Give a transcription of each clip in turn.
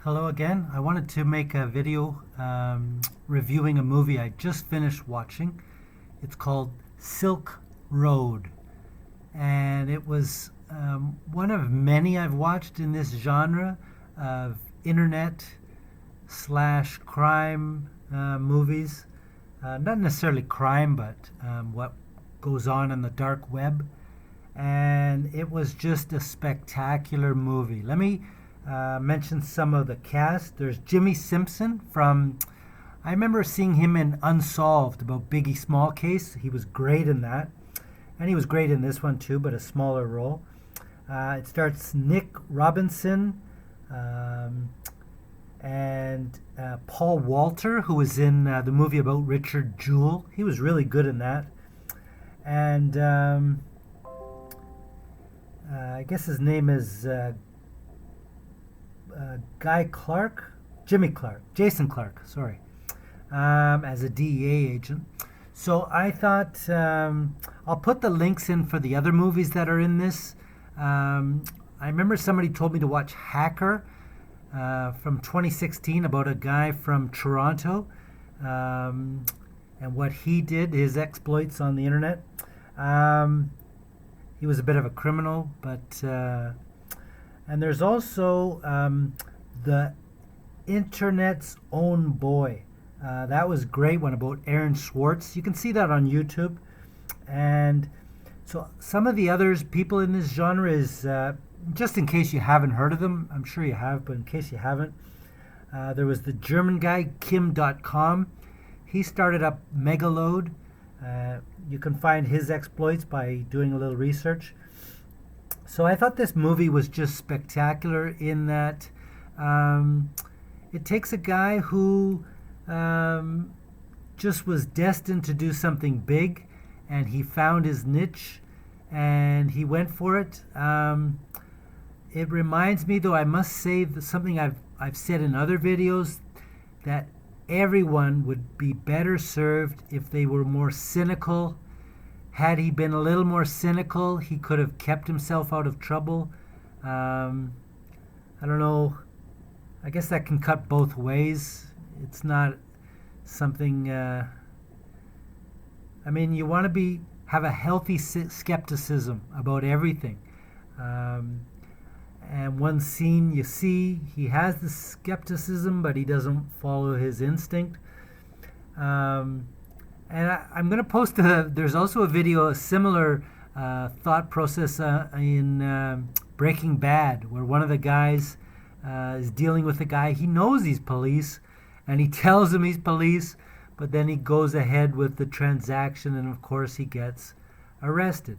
Hello again. I wanted to make a video reviewing a movie I just finished watching. It's called Silk Road, and it was one of many I've watched in this genre of internet slash crime movies. Not necessarily crime, but what goes on in the dark web. And it was just a spectacular movie. Let me mention some of the cast. There's Jimmy Simpson from, I remember seeing him in Unsolved about Biggie Small Case. He was great in that. And he was great in this one too, but a smaller role. It starts Nick Robinson and Paul Walter, who was in the movie about Richard Jewell. He was really good in that. And I guess his name is Jason Clark, sorry, as a DEA agent. So I thought I'll put the links in for the other movies that are in this. I remember somebody told me to watch Hacker from 2016 about a guy from Toronto and what he did, his exploits on the internet. He was a bit of a criminal, but and there's also the Internet's Own Boy. That was a great one about Aaron Swartz. You can see that on YouTube. And so some of the others, people in this genre is, just in case you haven't heard of them, I'm sure you have, but in case you haven't, there was the German guy, Kim.com. He started up Megaload. You can find his exploits by doing a little research. So I thought this movie was just spectacular in that it takes a guy who just was destined to do something big, and he found his niche and he went for it. It reminds me, though, I must say something I've said in other videos, that everyone would be better served if they were more cynical. Had he been a little more cynical, he could have kept himself out of trouble. I don't know. I guess that can cut both ways. It's not something. You want to have a healthy skepticism about everything. And one scene you see, he has the skepticism, but he doesn't follow his instinct. And I'm going to post there's also a video, a similar thought process in Breaking Bad, where one of the guys is dealing with a guy. He knows he's police, and he tells him he's police, but then he goes ahead with the transaction, and of course he gets arrested.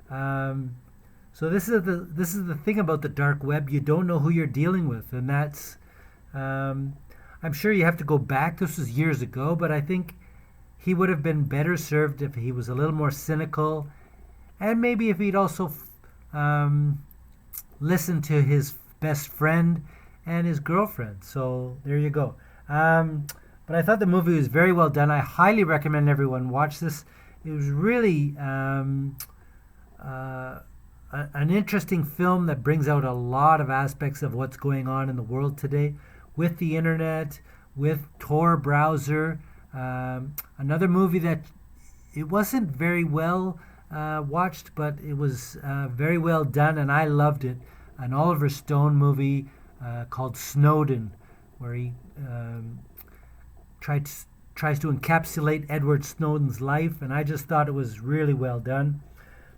So this is the thing about the dark web. You don't know who you're dealing with, and that's I'm sure you have to go back. This was years ago, but I think he would have been better served if he was a little more cynical, and maybe if he'd also listened to his best friend and his girlfriend. So there you go. But I thought the movie was very well done. I highly recommend everyone watch this. It was really an interesting film that brings out a lot of aspects of what's going on in the world today with the internet, with Tor browser. Another movie that it wasn't very well watched, but it was very well done, and I loved it. An Oliver Stone movie called Snowden, where he tries to encapsulate Edward Snowden's life, and I just thought it was really well done.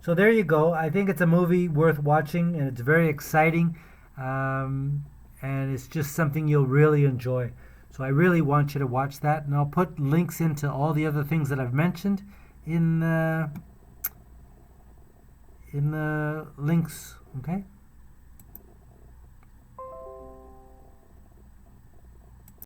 So there you go. I think it's a movie worth watching, and it's very exciting, and it's just something you'll really enjoy. So I really want you to watch that, and I'll put links into all the other things that I've mentioned in the links. Okay.